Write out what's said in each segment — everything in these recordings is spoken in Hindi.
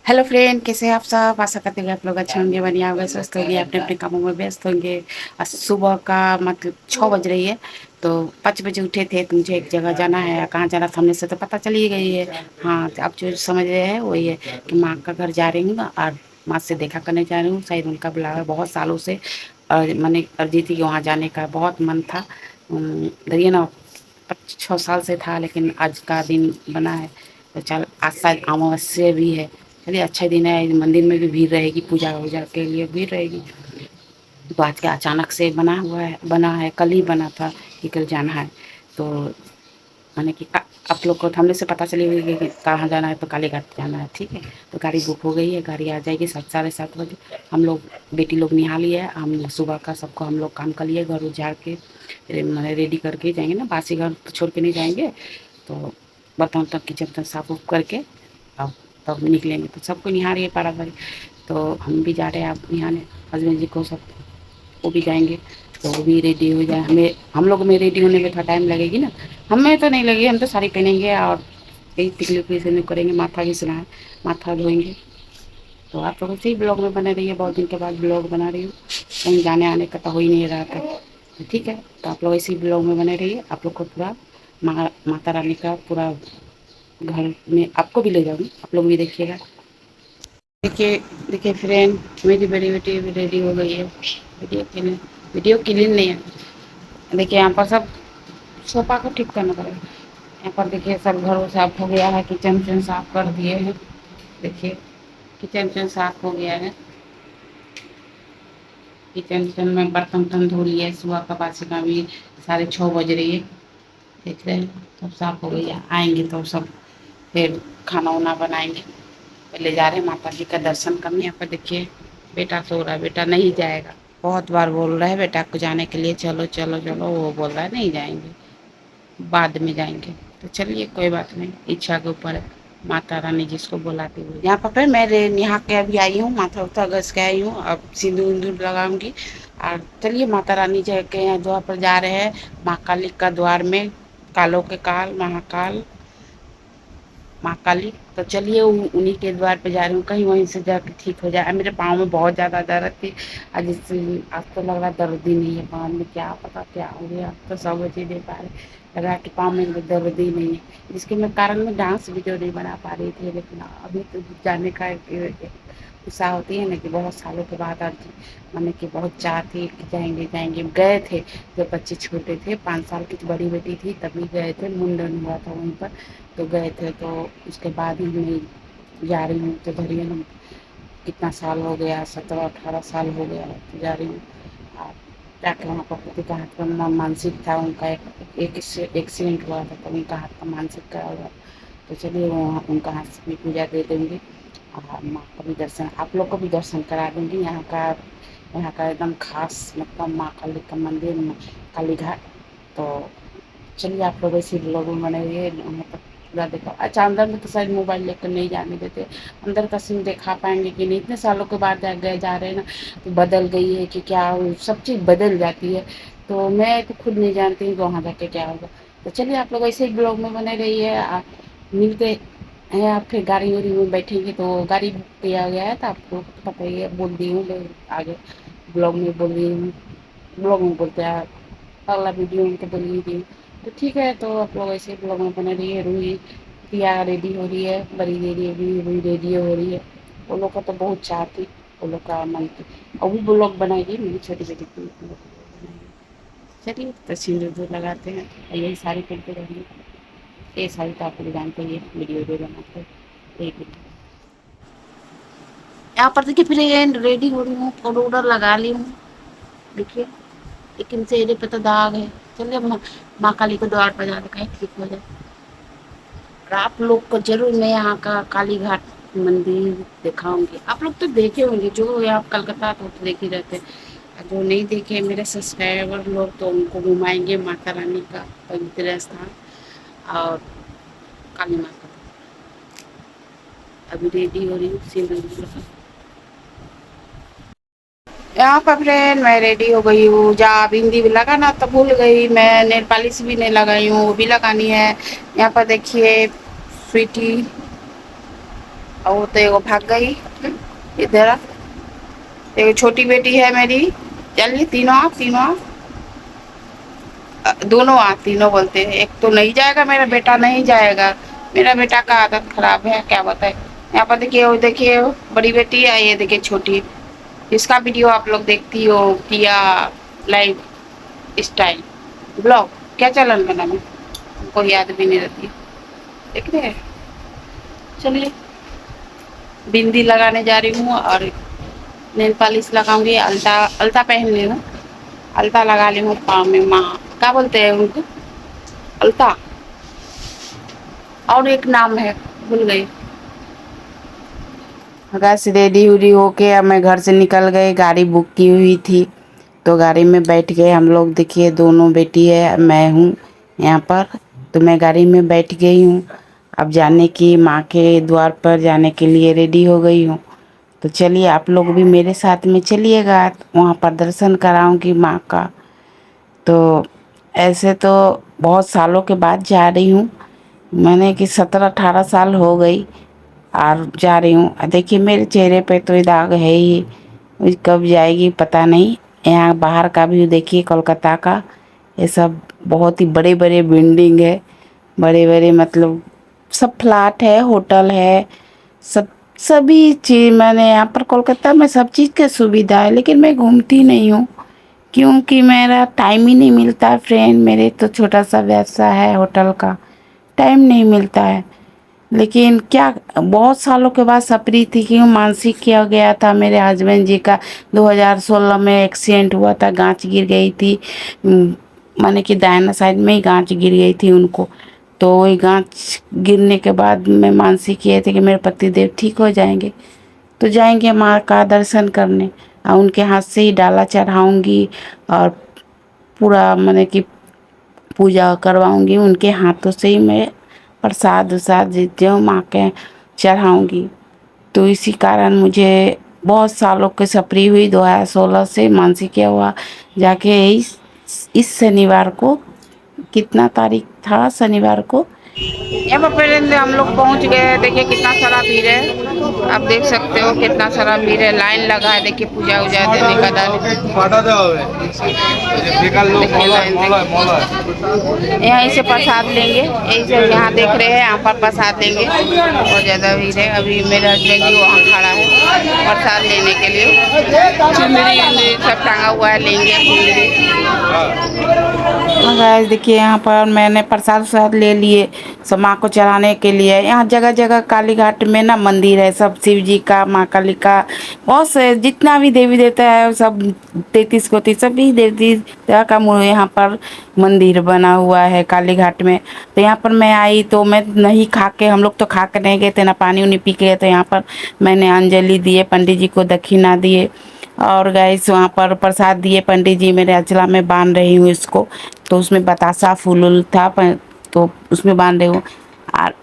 हेलो फ्रेंड, कैसे हैं आप सब। आशा करते हैं आप लोग अच्छे होंगे, बढ़िया होंगे, स्वस्थ होंगे, अपने अपने कामों में व्यस्त होंगे। और सुबह का मतलब 6 बज रही है, तो 5 बजे उठे थे। तो मुझे एक जगह जाना है, कहाँ जाना था हमने से तो पता चल ही गई है। हाँ, तो आप जो समझ रहे हैं वही है कि माँ का घर जा रही हूँ और माँ से देखा करने जा रही हूँ। शायद उनका बुलावा है बहुत सालों से, और मैंने अर्जी थी कि वहाँ जाने का बहुत मन था। देखिए ना, 6 साल से था, लेकिन आज का दिन बना है। तो चल, आज शायद अमावस्या भी है। चलिए, अच्छा दिन है। मंदिर में भी भीड़ रहेगी, पूजा वूजा के लिए भीड़ रहेगी। तो आज के अचानक से बना है, कल ही बना था कि कल जाना है। तो मैंने कि आप लोग को सामने से पता चली हुई कि कहाँ जाना है, तो कालीघाट जाना है। ठीक है, तो गाड़ी बुक हो गई है, गाड़ी आ जाएगी 7 साढ़े 7 बजे। हम लोग बेटी लोग निहा लिए, हम सुबह का सबको हम लोग काम कर लिए, घर उजाड़ के मैंने रेडी करके जाएंगे ना, बासी घर तो छोड़ के नहीं जाएंगे। तो बर्तन तक किचन तक साफ उफ करके अब तब निकलेंगे। तो सबको निहा रही है पारा भरी। तो हम भी जा रहे हैं आप निहाने, हस्बैंड जी को सब, वो भी जाएंगे। तो वो भी रेडी हो जाए। हम लोग में रेडी होने में थोड़ा टाइम लगेगी ना। हमें तो नहीं लगेगी, हम तो साड़ी पहनेंगे और यही टिकली उकली से करेंगे, माथा घिसना है, माथा धोएंगे। तो आप लोग इसी ब्लॉग में बने रहिए, बहुत दिन के बाद ब्लॉग बना रही हूँ, कहीं जाने आने का तो हो ही नहीं रहा था। तो ठीक है, तो आप लोग इसी ब्लॉग में बने रहिए। आप लोग को पूरा माता रानी का पूरा घर में आपको भी ले जाऊँगी, आप लोग भी देखिएगा। देखिए, देखिए फ्रेंड, मेरी बड़ी बेटी भी रेडी हो गई है। वीडियो क्लीन नहीं है। देखिए यहाँ पर सब सोफा को ठीक करना पड़ेगा। यहाँ पर देखिए सब घर साफ हो गया है, किचन विचन साफ कर दिए हैं। देखिए, किचन विचन साफ हो गया है। किचन विचन में बर्तन वर्तन धो लिए, सुबह का बासी का भी 6:30 बज रही है। देख रहे हैं, सब साफ हो गया। आएंगे तो सब फिर खाना वाना बनाएंगे। पहले जा रहे हैं माता जी का दर्शन करने। यहाँ पर देखिए बेटा सो रहा है, बेटा नहीं जाएगा। बहुत बार बोल रहा है बेटा को जाने के लिए, चलो चलो चलो, वो बोल रहा है नहीं जाएंगे, बाद में जाएंगे। तो चलिए, कोई बात नहीं, इच्छा के ऊपर है, माता रानी जिसको बुलाती हुई। यहाँ पर मैं यहाँ के अभी आई हूँ, माथा उथा घस के आई हूँ। अब सिंदूर उंदूर लगाऊंगी। और चलिए, माता रानी जी के यहाँ द्वार पर जा रहे हैं, माँ काली का द्वार में, कालों के काल महाकाल माँ काली। तो चलिए, उन्हीं के द्वार पे जा रही हूँ, कहीं वहीं से जाकर ठीक हो जाए। मेरे पाँव में बहुत ज़्यादा दर्द थी। आज आज तो लग रहा दर्द ही नहीं है पाँव में, क्या पता क्या हो गया। अब तो 100 बजे दे पा रहे, लग रहा कि पाँव में दर्द ही नहीं है, जिसके मैं कारण में डांस वीडियो नहीं बना पा रही थी। लेकिन अभी तो जाने का उत्साह होती है ना, कि बहुत सालों के बाद आज मैंने कि बहुत चाह थी कि जाएंगे जाएंगे। गए थे जब बच्चे छोटे थे, 5 साल की बड़ी बेटी थी, तभी गए थे, मुंडन हुआ था वहीं पर, तो गए थे। तो उसके बाद ही मैं जा रही हूँ। तो धरिए ना, कितना साल हो गया, 17-18 साल हो गया, तो जा रही हूँ। और जाके वहाँ पर पति का हाथ का मानसिक था, उनका एक एक्सीडेंट हुआ था, तो उनका हाथ का मानसिक करा हुआ। तो चलिए, वहाँ उनका हाथ से भी पूजा दे देंगे और माँ का भी दर्शन, आप लोग को भी दर्शन करा दूँगी। यहाँ का एकदम खास मतलब माँ काली का मंदिर, काली घाट। तो चलिए, आप लोग ऐसे ब्लॉग में बने रहिए, मतलब पूरा देखो। अच्छा, अंदर में तो शायद मोबाइल लेकर नहीं जाने देते, अंदर का सीन दिखा पाएंगे कि नहीं, इतने सालों के बाद जा रहे हैं ना। तो बदल गई है कि क्या, सब चीज़ बदल जाती है। तो मैं तो खुद नहीं जानती हूँ कि वहाँ जाके क्या होगा। तो चलिए, आप लोग ऐसे ही ब्लॉग में बने रहिए। मिलते हैं आप, फिर गाड़ी उड़ी में बैठेंगे। तो गाड़ी बुक किया गया है, तो आपको पता ही है, बोल दी हूँ आगे ब्लॉग में बोल दी हूँ, ब्लॉग में बोलते हैं, अगला वीडियो में तो बोल ही दी। तो ठीक है, तो आप लोग ऐसे ब्लॉग में बने रहिए। रूही प्रिया रेडी हो रही है, बड़ी रेडी भी रूही रेडी हो रही है। वो लोग का तो बहुत चाह थी, वो लोग का मन थी, और भी ब्लॉग बनाएगी मेरी छोटी बेटी की बनाएगी। चलिए, तो सिंदूर दूर लगाते हैं, और यही साड़ी पहनते रहेंगे। ये साड़ी तो आप लोग जानते ही है, वीडियो बनाते हैं एक। यहाँ पर देखिए फ्रेंड, रेडी हो रही हूँ, पाउडर लगा ली हूँ। देखिए, लेकिन चेहरे पे तो दाग है। चलिए, अब माँ काली को द्वार पर जाकर कहीं ठीक हो जाए। और आप लोग को जरूर मैं यहाँ का काली घाट मंदिर दिखाऊंगी। आप लोग तो देखे होंगे, जो यहाँ कलकत्ता तो देख ही रहते हैं। जो नहीं देखे मेरे सब्सक्राइबर लोग, तो उनको घुमाएंगे माता रानी का पवित्र स्थान और काली माता। अभी रेडी हो रही हूँ, सिंदूर। यहाँ पर फ्रेंड मैं रेडी हो गई हूँ। जहाँ बिंदी भी लगाना तो भूल गई मैं, नेल पॉलिश भी नहीं लगाई हूँ, वो भी लगानी है। यहाँ पर देखिए स्वीटी और वो तो एगो भाग गई इधर। एक छोटी बेटी है मेरी। चलिए तीनों आप, तीनों आप, दोनों आप, तीनों बोलते हैं। एक तो नहीं जाएगा, मेरा बेटा नहीं जाएगा। मेरा बेटा का आदत खराब है, क्या बताए। यहाँ पर देखिए, वो देखिए बड़ी बेटी है, ये देखिए छोटी। इसका वीडियो आप लोग देखती हो, किया लाइफ स्टाइल ब्लॉग, क्या चलन का नाम है, हमको याद भी नहीं रहती है। देख रहे हैं। चलिए, बिंदी लगाने जा रही हूँ और नेल पॉलिश लगाऊंगी। अल्ता, अल्ता पहन ली हूँ, अल्ता लगा ली हूँ पाँव में। माँ क्या बोलते हैं उनको, अल्ता, और एक नाम है, भूल गई। बस रेडी उडी होके अब मैं घर से निकल गई। गाड़ी बुक की हुई थी तो गाड़ी में बैठ गए हम लोग। देखिए दोनों बेटी है, मैं हूँ यहाँ पर। तो मैं गाड़ी में बैठ गई हूँ। अब जाने की, माँ के द्वार पर जाने के लिए रेडी हो गई हूँ। तो चलिए आप लोग भी मेरे साथ में चलिएगा, वहाँ पर दर्शन कराऊंगी माँ का। तो ऐसे तो बहुत सालों के बाद जा रही हूँ, मैंने कि 17-18 साल हो गई और जा रही हूँ। देखिए मेरे चेहरे पे तो ये दाग है ही, कब जाएगी पता नहीं। यहाँ बाहर का भी देखिए, कोलकाता का, ये सब बहुत ही बड़े बड़े बिल्डिंग है, बड़े बड़े मतलब सब फ्लैट है, होटल है, सब सभी चीज़। मैंने यहाँ पर कोलकाता में सब चीज़ की सुविधा है, लेकिन मैं घूमती नहीं हूँ क्योंकि मेरा टाइम ही नहीं मिलता। फ्रेंड मेरे तो छोटा सा व्यवसाय है होटल का, टाइम नहीं मिलता है। लेकिन क्या, बहुत सालों के बाद सपरी थी कि मानसिक किया गया था मेरे हस्बैंड जी का। 2016 में एक्सीडेंट हुआ था, गांच गिर गई थी। माने कि दाहिना साइड में ही गांच गिर गई थी उनको। तो वही गांच गिरने के बाद मैं मानसिक किए थे कि मेरे पति देव ठीक हो जाएंगे तो जाएंगे माँ का दर्शन करने, और उनके हाथ से ही डाला चढ़ाऊंगी और पूरा माने कि पूजा करवाऊंगी उनके हाथों से ही। मैं प्रसाद उसाद जो माँ के चढ़ाऊंगी। तो इसी कारण मुझे बहुत सालों की सपरी हुई। 2016 से मानसिक हुआ जाके इस शनिवार को, कितना तारीख था शनिवार को, यहाँ पर पहले हम लोग पहुँच गए। देखिए कितना सारा भीड़ है, आप देख सकते हो कितना सारा भीड़ है, लाइन लगा है। देखिए पूजा उजा देने का यहाँ से प्रसाद लेंगे, यही से यहाँ देख रहे हैं, यहाँ पर प्रसाद लेंगे। बहुत ज़्यादा भीड़ है। अभी मेरा हस्बैंड जी वहाँ खड़ा है प्रसाद लेने के लिए। चुनरी सब टांगा हुआ है, लेंगे चुनरी। गाइस देखिए यहाँ पर मैंने प्रसाद वसाद ले लिए सब माँ को चढ़ाने के लिए। यहाँ जगह जगह काली घाट में ना मंदिर है, सब शिव जी का, माँ काली का, बहुत से जितना भी देवी देवता है सब 33 कोटि सभी देवी देवता का यहाँ पर मंदिर बना हुआ है काली घाट में। तो यहाँ पर मैं आई तो मैं नहीं खा के, हम लोग तो खा के नहीं गए थे ना, पानी उनी पी के गए। तो यहाँ पर मैंने अंजलि दिए, पंडित जी को दक्षिणा दिए और गाइस वहाँ पर प्रसाद दिए। पंडित जी मेरे अचला में बांध रही हूँ इसको, तो उसमें बतासा फूल उल था तो उसमें बांध रही हूँ। और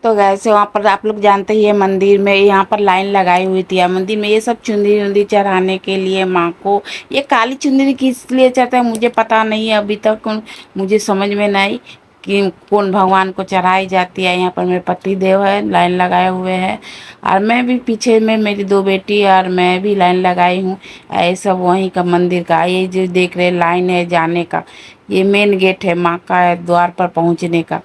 तो गैसे वहाँ पर आप लोग जानते ही है, मंदिर में यहाँ पर लाइन लगाई हुई थी। मंदिर में ये सब चुनरी उनरी चढ़ाने के लिए माँ को। ये काली चुनरी किस लिए चढ़ता है मुझे पता नहीं है अभी तक, मुझे समझ में नहीं कि कौन भगवान को चढ़ाई जाती है। यहाँ पर मेरे पति देव है, लाइन लगाए हुए हैं, और मैं भी पीछे में, मेरी दो बेटी और मैं भी लाइन लगाई हूँ। ये सब वहीं का मंदिर का, ये जो देख रहे लाइन है जाने का, ये मेन गेट है माँ का द्वार पर पहुँचने का।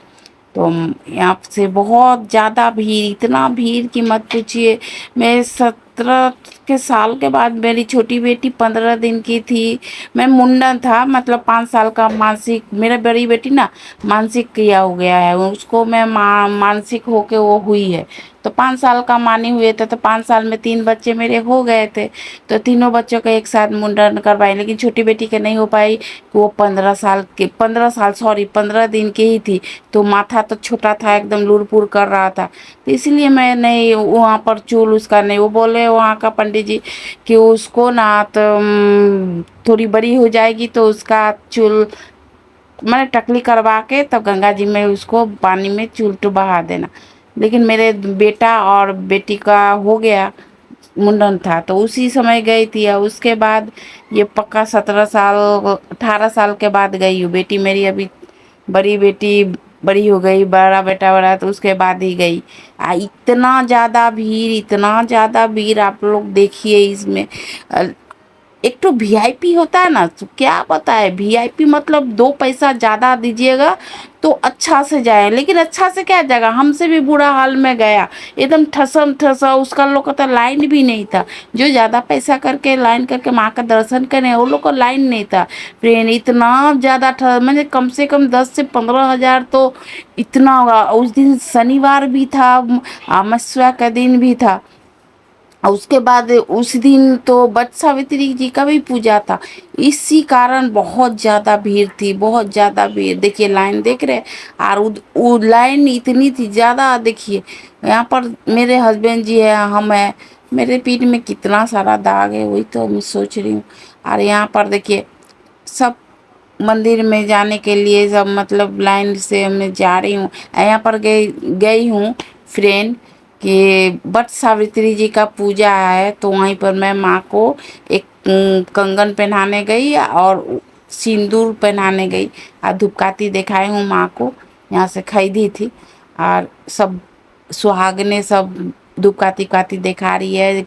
तो यहाँ से बहुत ज़्यादा भीड़, इतना भीड़ कि मत पूछिए। मैं 17 के साल के बाद, मेरी छोटी बेटी 15 दिन की थी, मैं मुंडन था, मतलब 5 साल का मानसिक। मेरा बड़ी बेटी ना मानसिक किया हो गया है, उसको मैं मानसिक होके वो हुई है। तो 5 साल का मानी हुए थे, तो 5 साल में 3 बच्चे मेरे हो गए थे। तो तीनों बच्चों का एक साथ मुंडन करवाई, लेकिन छोटी बेटी के नहीं हो पाई। वो 15 साल सॉरी 15 दिन की ही थी। तो माथा तो छोटा था, एकदम लुरपुर कर रहा था। तो इसलिए मैं नहीं वहाँ पर चूल उसका नहीं, वो बोले वहाँ का पंडित जी कि उसको ना तो थोड़ी बड़ी हो जाएगी तो उसका चूल मैंने टकली करवा के तब गंगा जी में उसको पानी में चूल तो बहा देना। लेकिन मेरे बेटा और बेटी का हो गया, मुंडन था तो उसी समय गई थी। और उसके बाद ये पक्का 17 साल 18 साल के बाद गई हूँ। बेटी मेरी अभी, बड़ी बेटी बड़ी हो गई, बड़ा बेटा बड़ा, तो उसके बाद ही गई। इतना ज़्यादा भीड़, इतना ज़्यादा भीड़, आप लोग देखिए इसमें। एक तो वीआईपी होता है ना, तो क्या पता है, वीआईपी मतलब 2 पैसा ज्यादा दीजिएगा तो अच्छा से जाए, लेकिन अच्छा से क्या जाएगा, हमसे भी बुरा हाल में गया, एकदम ठसम ठसा। उसका लोग का तो लाइन भी नहीं था। जो ज्यादा पैसा करके लाइन करके माँ का दर्शन करे, वो लोग को लाइन नहीं था फ्रेंड। इतना ज्यादा मैंने कम से कम 10 से 15 हजार तो इतना होगा। उस दिन शनिवार भी था, अमावस्या का दिन भी था। और उसके बाद उस दिन तो वट सावित्री जी का भी पूजा था। इसी कारण बहुत ज्यादा भीड़ थी, बहुत ज्यादा भीड़। देखिए लाइन देख रहे हैं, और वो लाइन इतनी थी ज्यादा। देखिए यहाँ पर मेरे हस्बैंड जी है, हम है, मेरे पीठ में कितना सारा दाग है, वही तो मैं सोच रही हूँ। और यहाँ पर देखिए सब मंदिर में जाने के लिए सब मतलब लाइन से मैं जा रही हूँ। यहाँ पर गई गई हूँ फ्रेंड कि वट सावित्री जी का पूजा है, तो वहीं पर मैं माँ को एक कंगन पहनाने गई और सिंदूर पहनाने गई, और धूपकाठी दिखाई हूँ माँ को, यहाँ से खरीदी थी। और सब सुहागने सब धूपकाठी काठी दिखा रही है,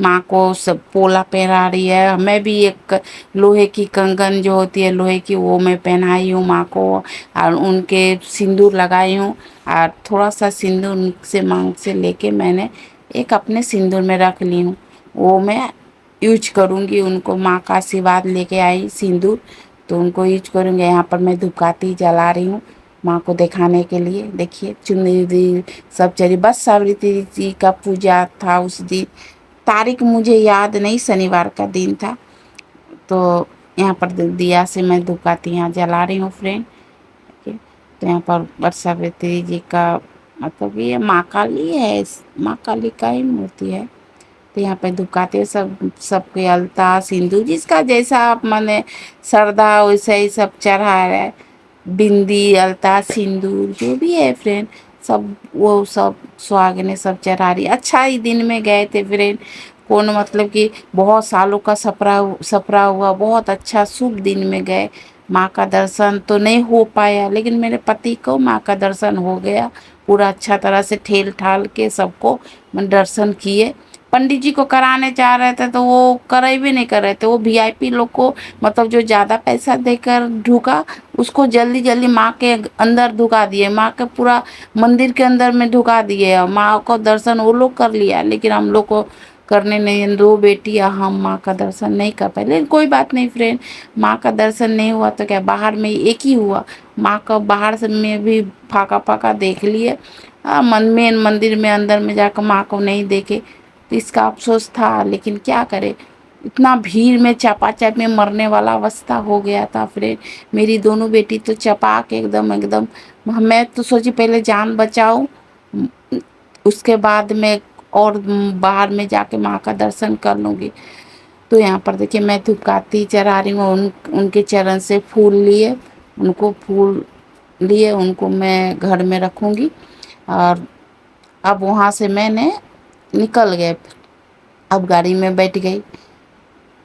माँ को सब पोला पहना रही है। मैं भी एक लोहे की कंगन जो होती है लोहे की, वो मैं पहनाई हूँ माँ को, और उनके सिंदूर लगाई हूँ। और थोड़ा सा सिंदूर उनसे मांग से लेके मैंने एक अपने सिंदूर में रख ली हूँ, वो मैं यूज करूँगी। उनको माँ का आशीर्वाद लेके आई सिंदूर, तो उनको यूज करूँगी। यहाँ पर मैं धूपकाठी जला रही हूँ माँ को दिखाने के लिए। देखिए चुनरी दी सब चली। बस सावित्री जी का पूजा था उस दिन, तारीख मुझे याद नहीं, शनिवार का दिन था। तो यहाँ पर दिया से मैं धूपकाठी यहाँ जला रही हूँ फ्रेंड। ठीक है, तो यहाँ पर बट सावित्री जी का मतलब ये माँ काली है, माँ काली का ही मूर्ति है। तो यहाँ पे धुपकाते सब, सबके अलता सिंदूर, जिसका जैसा आप माने श्रद्धा वैसे ही सब चढ़ा रहा है। बिंदी अलता सिंदूर जो भी है फ्रेंड, सब वो सब सुहागने सब चढ़ा रही। अच्छा ही दिन में गए थे फ्रेंड, कौन मतलब कि बहुत सालों का सपरा सपरा हुआ, बहुत अच्छा शुभ दिन में गए। माँ का दर्शन तो नहीं हो पाया, लेकिन मेरे पति को माँ का दर्शन हो गया पूरा अच्छा तरह से, ठेल ठाल के सबको दर्शन किए। पंडित जी को कराने जा रहे थे तो वो करे भी नहीं कर रहे थे। वो वीआईपी लोग को मतलब जो ज्यादा पैसा देकर ढुका, उसको जल्दी जल्दी माँ के अंदर ढुका दिए, माँ के पूरा मंदिर के अंदर में ढुका दिए, और माँ को दर्शन वो लोग कर लिया, लेकिन हम लोग को करने नहीं। दो बेटियां हम माँ का दर्शन नहीं कर पाए, लेकिन कोई बात नहीं फ्रेंड, माँ का दर्शन नहीं हुआ तो क्या, बाहर में एक ही हुआ। माँ का बाहर से में भी फाका फाका देख लिए, मन में मंदिर में अंदर में जाकर माँ को नहीं देखे, तो इसका अफसोस था। लेकिन क्या करे, इतना भीड़ में चपाचप में मरने वाला अवस्था हो गया था फ्रेंड। मेरी दोनों बेटी तो चपाक एकदम एकदम। मैं तो सोची पहले जान बचाऊं, उसके बाद में और बाहर में जाके माँ का दर्शन कर लूँगी। तो यहाँ पर देखिए मैं धूपकाठी चढ़ा रही हूँ, उनके चरण से फूल लिए, उनको फूल लिए उनको मैं घर में रखूँगी। और अब वहाँ से मैंने निकल गए, अब गाड़ी में बैठ गई।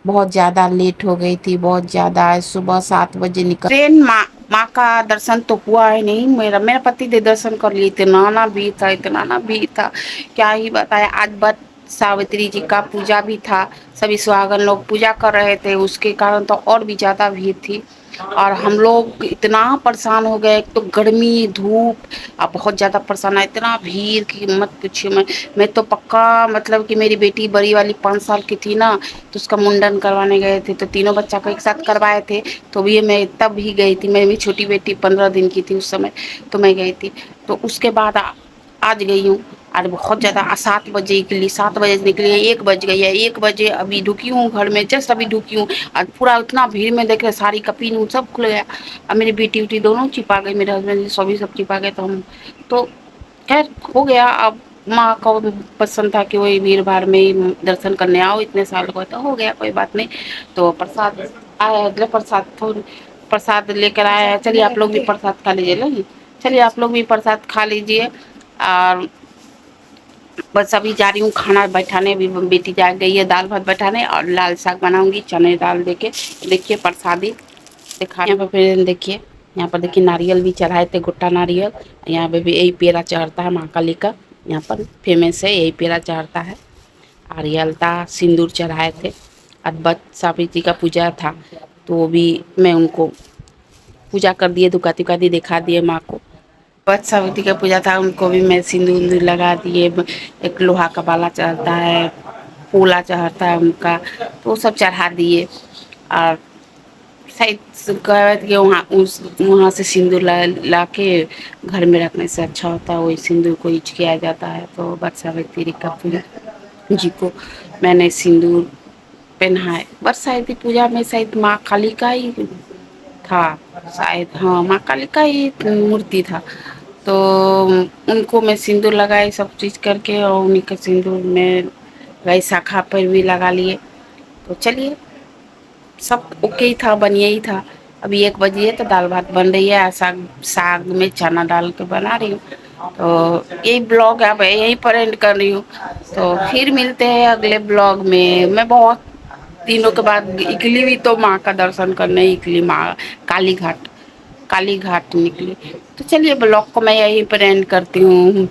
बहुत ज़्यादा लेट हो गई थी, बहुत ज़्यादा। आज सुबह 7 बजे निकल ट्रेन। माँ का दर्शन तो हुआ ही नहीं मेरा, मेरा पति दे दर्शन कर लिए। इतना ना भीड़ था, इतना ना भीड़ था, क्या ही बताया। आज बट सावित्री जी का पूजा भी था, सभी सुहागन लोग पूजा कर रहे थे, उसके कारण तो और भी ज़्यादा भीड़ थी। और हम लोग इतना परेशान हो गए, एक तो गर्मी धूप, अब बहुत ज़्यादा परेशान है, इतना भीड़ की मत पूछिए। मैं तो पक्का मतलब कि मेरी बेटी बड़ी वाली 5 साल की थी ना, तो उसका मुंडन करवाने गए थे, तो तीनों बच्चा को एक साथ करवाए थे। तो ये मैं तब ही गई थी, मेरी छोटी बेटी 15 दिन की थी उस समय, तो मैं गई थी। तो उसके बाद आज गई हूँ। और बहुत ज़्यादा 7 बजे निकली, 7 बजे से निकली है, 1 बज गई है, 1 बजे अभी ढुकी हूँ घर में, जस्ट अभी ढुकी हूँ। और पूरा इतना भीड़ में देख रहे, साड़ी का पिन सब खुल गया। अब मेरी बेटी उटी दोनों चिपा गई, मेरे हस्बैंड सभी सब चिपा गए। तो हम तो खैर हो गया। अब माँ को पसंद था कि वही भीड़ भाड़ में ही दर्शन करने आओ, इतने साल को तो हो गया, कोई बात नहीं। तो प्रसाद आया, अगले प्रसाद थोड़ी प्रसाद लेकर आया है। चलिए आप लोग भी प्रसाद खा लीजिए, चलिए आप लोग भी प्रसाद खा लीजिए। और बस अभी जा रही हूँ खाना बैठाने, अभी बेटी जा गई है दाल भात बैठाने और लाल साग बनाऊंगी चने दाल देके। देखिए प्रसादी दिखा, यहाँ पर फिर देखिए, यहाँ पर देखिए नारियल भी चढ़ाए थे, गुट्टा नारियल। यहाँ पे भी यही पेड़ा चढ़ता है, माँ काली का यहाँ पर फेमस है, यही पेड़ा चढ़ता है। नारियल था, सिंदूर चढ़ाए थे। आज बट सावित्री का पूजा था तो वो भी मैं उनको पूजा कर दिए, दुकाती दुकाती दिखा दिए माँ को। वट सावित्री का पूजा था, उनको भी मैं सिंदूर उंदूर लगा दिए। एक लोहा का बाला चढ़ता है, फूला चढ़ता है उनका, तो वो सब चढ़ा दिए। और शायद कहते कि वहाँ से सिंदूर ला के घर में रखने से अच्छा होता है, वही सिंदूर को यूज किया जाता है। तो वट सावित्री का पूजा जी को मैंने सिंदूर पहनाए। वट सावित्री पूजा में शायद माँ काली का ही था, शायद हाँ माँ काली का ही मूर्ति था। तो उनको मैं सिंदूर लगाई सब चीज़ करके, और उन्हीं का सिंदूर में गई शाखा पर भी लगा लिए। तो चलिए सब ओके ही था, बढ़िया ही था। अभी 1 बजे है तो दाल भात बन रही है, साग साग में चना डाल के बना रही हूँ। तो यही ब्लॉग अब यहीं पर एंड कर रही हूँ। तो फिर मिलते हैं अगले ब्लॉग में। मैं बहुत दिनों के बाद निकली हुई तो माँ का दर्शन करने निकली, माँ काली घाट निकली। तो चलिए ब्लॉग को मैं यहीं पर एंड करती हूँ।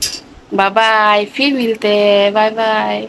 बाय बाय, फिर मिलते हैं, बाय बाय।